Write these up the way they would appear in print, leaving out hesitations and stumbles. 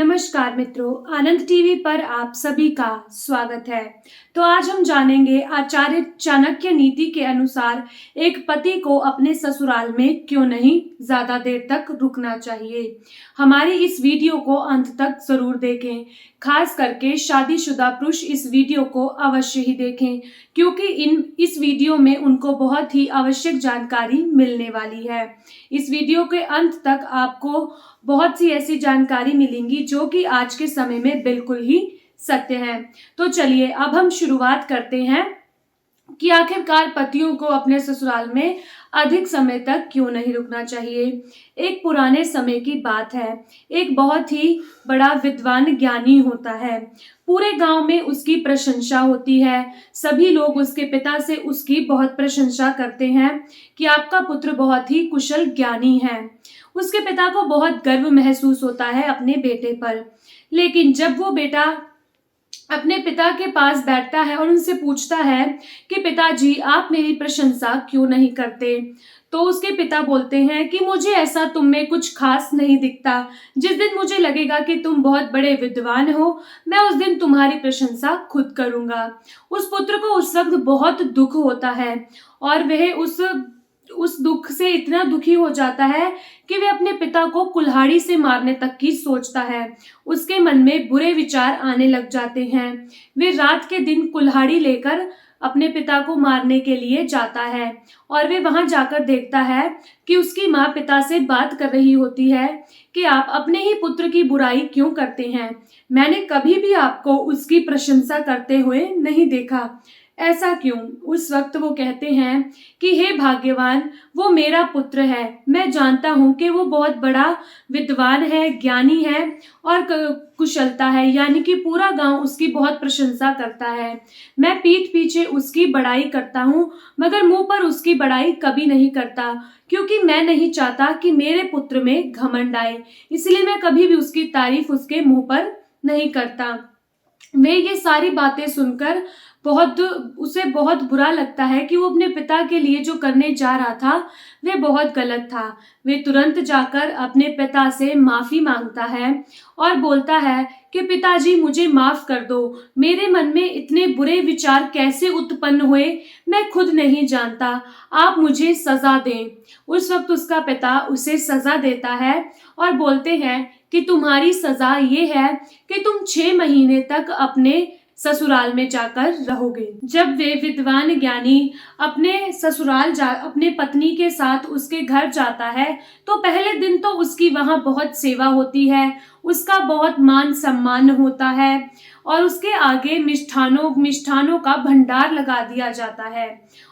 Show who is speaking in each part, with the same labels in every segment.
Speaker 1: नमस्कार मित्रों, आनंद टीवी पर आप सभी का स्वागत है। तो आज हम जानेंगे आचार्य चाणक्य नीति के अनुसार एक पति को अपने ससुराल में क्यों नहीं ज्यादा देर तक रुकना चाहिए। हमारी इस वीडियो को अंत तक जरूर देखें। खास करके शादीशुदा पुरुष इस वीडियो को अवश्य ही देखें, क्योंकि इस वीडियो में उनको बहुत ही आवश्यक जानकारी मिलने वाली है। इस वीडियो के अंत तक आपको बहुत सी ऐसी जानकारी मिलेंगी जो कि आज के समय में बिल्कुल ही सत्य है। तो चलिए अब हम शुरुआत करते हैं कि आखिरकार पतियों को अपने ससुराल में अधिक समय तक क्यों नहीं रुकना चाहिए। एक पुराने समय की बात है। एक बहुत ही बड़ा विद्वान ज्ञानी होता है। पूरे गांव में उसकी प्रशंसा होती है। सभी लोग उसके पिता से उसकी बहुत प्रशंसा करते हैं कि आपका पुत्र बहुत ही कुशल ज्ञानी है। उसके पिता को बहुत गर्व महसूस होता है अपने बेटे पर। लेकिन जब वो बेटा अपने पिता के पास बैठता है और उनसे पूछता है कि पिताजी आप मेरी प्रशंसा क्यों नहीं करते, तो उसके पिता बोलते हैं कि मुझे ऐसा तुम में कुछ खास नहीं दिखता। जिस दिन मुझे लगेगा कि तुम बहुत बड़े विद्वान हो, मैं उस दिन तुम्हारी प्रशंसा खुद करूंगा। उस पुत्र को उस वक्त बहुत दुख होता है और वह उस दुख से इतना दुखी हो जाता है कि वे अपने पिता को कुल्हाड़ी से मारने तक की सोचता है। उसके मन में बुरे विचार आने लग जाते हैं। वे रात के दिन कुल्हाड़ी लेकर अपने पिता को मारने के लिए जाता है और वे वहां जाकर देखता है कि उसकी माँ पिता से बात कर रही होती है कि आप अपने ही पुत्र की बुराई क्यों करते हैं। मैंने कभी भी आपको उसकी प्रशंसा करते हुए नहीं देखा। ऐसा क्यों? उस वक्त वो कहते हैं कि हे भाग्यवान, वो मेरा पुत्र है। मैं जानता हूँ कि वो बहुत बड़ा विद्वान है, ज्ञानी है और कुशलता है, यानी कि पूरा गांव उसकी बहुत प्रशंसा करता है। मैं पीठ पीछे उसकी बड़ाई करता हूँ, मगर मुंह पर उसकी बड़ाई कभी नहीं करता, क्योंकि मैं नहीं चाहता कि मेरे पुत्र में घमंड आए। इसलिए मैं कभी भी उसकी तारीफ उसके मुंह पर नहीं करता। वे ये सारी बातें सुनकर उसे बहुत बुरा लगता है कि वो अपने पिता के लिए जो करने जा रहा था वे बहुत गलत था। वे तुरंत जाकर अपने पिता से माफी मांगता है और बोलता है कि पिताजी मुझे माफ कर दो। मेरे मन में इतने बुरे विचार कैसे उत्पन्न हुए मैं खुद नहीं जानता। आप मुझे सजा दें। उस वक्त उसका पिता उसे सजा देता है और बोलते हैं कि तुम्हारी सजा ये है कि तुम 6 महीने तक अपने ससुराल में जाकर रहोगे। जब वे विद्वान ज्ञानी अपने पत्नी के साथ उसके घर जाता है तो पहले दिन तो उसकी वहां बहुत सेवा होती है, उसका बहुत मान सम्मान होता है और उसके आगे मिष्ठानों का भंडार लगा दिया जाता है।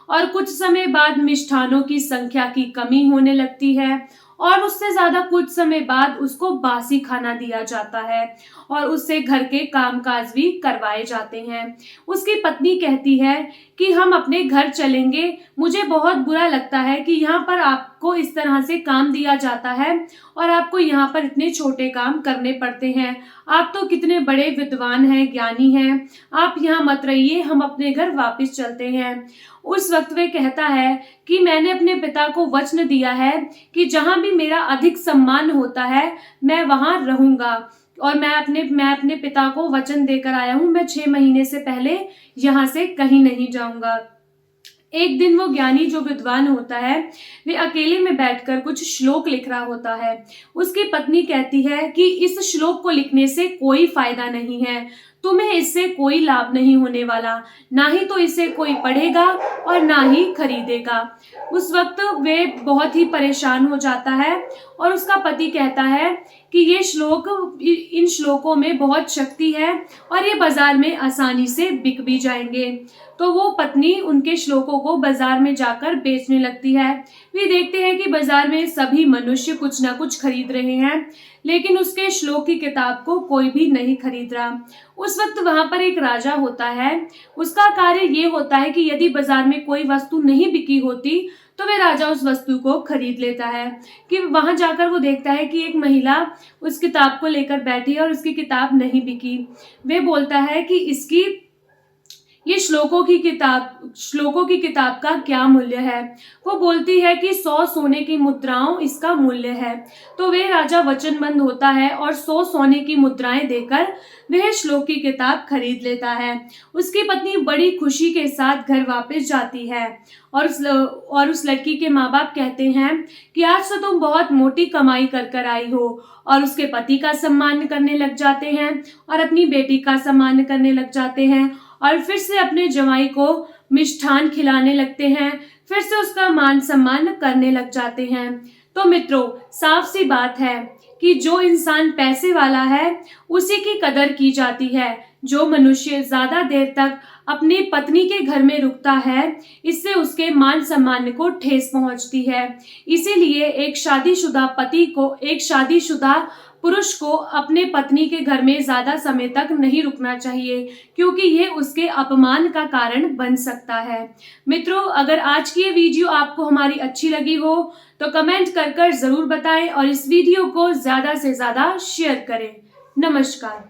Speaker 1: और कुछ समय बाद मिष्ठानों की संख्या की कमी होने लगती है और उससे ज्यादा कुछ समय बाद उसको बासी खाना दिया जाता है और उससे घर के कामकाज भी करवाए जाते हैं। उसकी पत्नी कहती है कि हम अपने घर चलेंगे। मुझे बहुत बुरा लगता है कि यहाँ पर आपको इस तरह से काम दिया जाता है और आपको यहाँ पर इतने छोटे काम करने पड़ते हैं। आप तो कितने बड़े विद्वान हैं, ज्ञानी हैं। आप यहाँ मत रहिए, हम अपने घर वापस चलते हैं। उस वक्त वे कहता है कि मैंने अपने पिता को वचन दिया है कि जहां भी मेरा अधिक सम्मान होता है मैं वहां रहूंगा और मैं अपने पिता को वचन देकर आया हूं, मैं 6 महीने से पहले यहाँ से कहीं नहीं जाऊंगा। एक दिन वो ज्ञानी जो विद्वान होता है वे अकेले में बैठकर कुछ श्लोक लिख रहा होता है। उसकी पत्नी कहती है कि इस श्लोक को लिखने से कोई फायदा नहीं है, तुम्हें इससे कोई लाभ नहीं होने वाला, ना ही तो इसे कोई पढ़ेगा और ना ही खरीदेगा। उस वक्त वे बहुत ही परेशान हो जाता है और उसका पति कहता है कि इन श्लोकों में बहुत शक्ति है और ये बाजार में आसानी से बिक भी जाएंगे। तो वो पत्नी उनके श्लोकों को बाजार में जाकर बेचने लगती है। वे देखते हैं कि बाजार में सभी मनुष्य कुछ ना कुछ खरीद रहे हैं, लेकिन उसके श्लोक की किताब को कोई भी नहीं खरीद रहा। उस वक्त वहां पर एक राजा होता है। उसका कार्य ये होता है कि यदि बाजार में कोई वस्तु नहीं बिकी होती तो वह राजा उस वस्तु को खरीद लेता है। कि वहां जाकर वो देखता है कि एक महिला उस किताब को लेकर बैठी है और उसकी किताब नहीं बिकी। वे बोलता है कि ये श्लोकों की किताब का क्या मूल्य है। वो बोलती है कि 100 सोने की मुद्राओं इसका मूल्य है। तो वह राजा वचनबद्ध होता है और 100 सोने की मुद्राएं देकर वह श्लोक की किताब खरीद लेता है। उसकी पत्नी बड़ी खुशी के साथ घर वापस जाती है और उस लड़की के माँ बाप कहते हैं कि आज तो तुम बहुत मोटी कमाई कर आई हो, और उसके पति का सम्मान करने लग जाते हैं और अपनी बेटी का सम्मान करने लग जाते हैं और फिर से अपने जमाई को मिष्ठान खिलाने लगते हैं, फिर से उसका मान सम्मान करने लग जाते हैं। तो मित्रों, साफ सी बात है कि जो इंसान पैसे वाला है उसी की कदर की जाती है। जो मनुष्य ज्यादा देर तक अपनी पत्नी के घर में रुकता है, इससे उसके मान सम्मान को ठेस पहुंचती है। इसीलिए एक शादीशुदा पुरुष को अपने पत्नी के घर में ज्यादा समय तक नहीं रुकना चाहिए, क्योंकि यह उसके अपमान का कारण बन सकता है। मित्रों, अगर आज की ये वीडियो आपको हमारी अच्छी लगी हो तो कमेंट कर जरूर बताएं और इस वीडियो को ज्यादा से ज्यादा शेयर करें। नमस्कार।